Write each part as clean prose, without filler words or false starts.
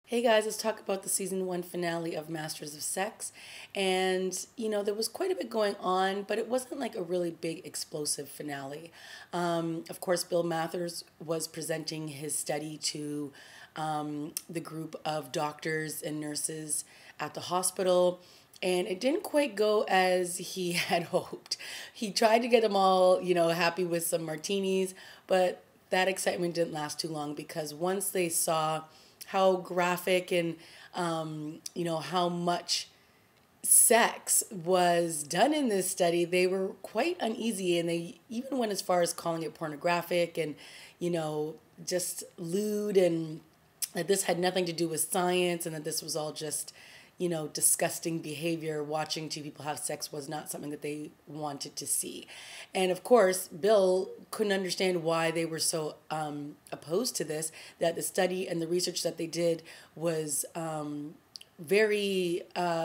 Hey guys, let's talk about the season one finale of Masters of Sex. And, there was quite a bit going on, but it wasn't like a really big explosive finale. Of course, Bill Mathers was presenting his study to the group of doctors and nurses at the hospital. And it didn't quite go as he had hoped. He tried to get them all, happy with some martinis, but that excitement didn't last too long because once they saw how graphic and how much sex was done in this study, they were quite uneasy, and they even went as far as calling it pornographic and just lewd, and that this had nothing to do with science, and that this was all just disgusting behavior. Watching two people have sex was not something that they wanted to see. And of course, Bill couldn't understand why they were so opposed to this, that the study and the research that they did was very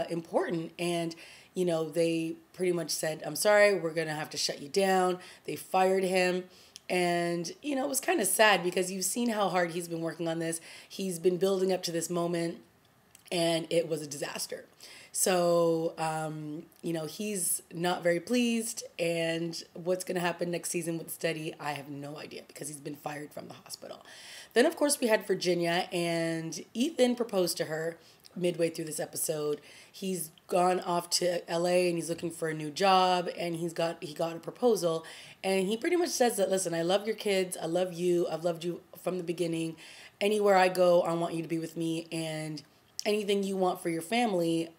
important. And, they pretty much said, I'm sorry, we're going to have to shut you down. They fired him. And, it was kind of sad because you've seen how hard he's been working on this. He's been building up to this moment, and it was a disaster. So, he's not very pleased, and what's going to happen next season with the study, I have no idea because he's been fired from the hospital. Then, of course, we had Virginia, and Ethan proposed to her midway through this episode. He's gone off to LA and he's looking for a new job, and he got a proposal, and he pretty much says that, listen, I love your kids, I love you, I've loved you from the beginning. Anywhere I go, I want you to be with me, and anything you want for your family,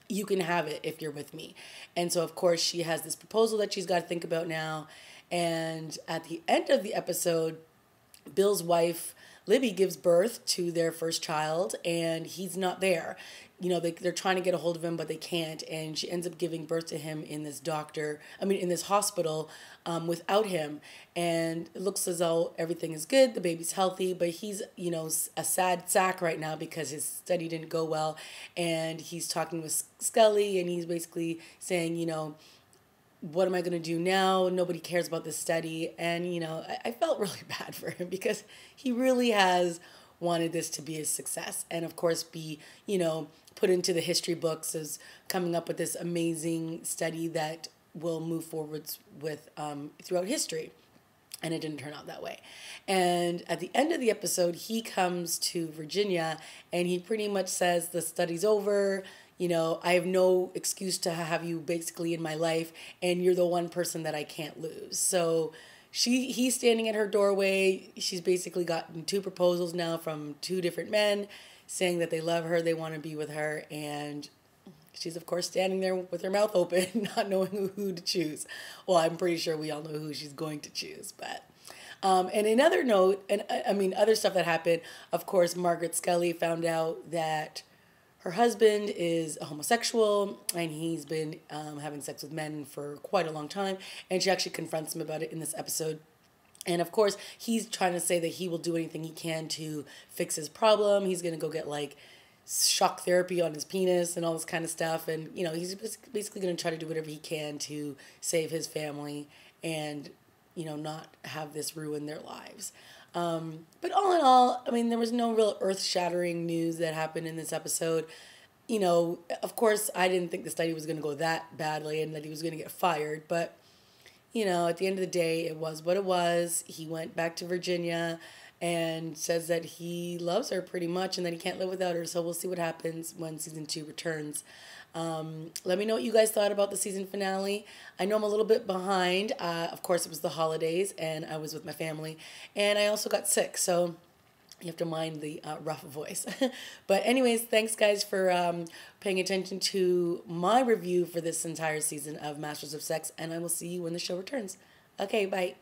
you can have it if you're with me. And so, of course, she has this proposal that she's got to think about now. And at the end of the episode, Bill's wife, Libby, gives birth to their first child, and he's not there. They're trying to get a hold of him, but they can't. And she ends up giving birth to him in this hospital without him. And it looks as though everything is good. The baby's healthy, but he's, a sad sack right now because his study didn't go well. And he's talking with Scully, and he's basically saying, what am I going to do now? Nobody cares about this study. And, I felt really bad for him because he really has wanted this to be a success, and of course be, put into the history books as coming up with this amazing study that will move forwards with throughout history. And it didn't turn out that way. And at the end of the episode, he comes to Virginia and he pretty much says the study's over. I have no excuse to have you basically in my life, and you're the one person that I can't lose. So he's standing at her doorway. She's basically gotten two proposals now from two different men saying that they love her, they want to be with her, and she's of course standing there with her mouth open, not knowing who to choose. Well, I'm pretty sure we all know who she's going to choose, but and another note, and other stuff that happened, of course, Margaret Scully found out that her husband is a homosexual, and he's been having sex with men for quite a long time, and she actually confronts him about it in this episode. And of course, he's trying to say that he will do anything he can to fix his problem. He's going to go get shock therapy on his penis and all this kind of stuff. And, he's basically going to try to do whatever he can to save his family and, not have this ruin their lives. But all in all, there was no real earth-shattering news that happened in this episode. Of course, I didn't think the study was going to go that badly and that he was going to get fired. But, at the end of the day, it was what it was. He went back to Virginia and says that he loves her pretty much and that he can't live without her. So we'll see what happens when season 2 returns. Let me know what you guys thought about the season finale. I know I'm a little bit behind. Of course, it was the holidays and I was with my family. And I also got sick, so you have to mind the rough voice. But anyways, thanks guys for paying attention to my review for this entire season of Masters of Sex. And I will see you when the show returns. Okay, bye.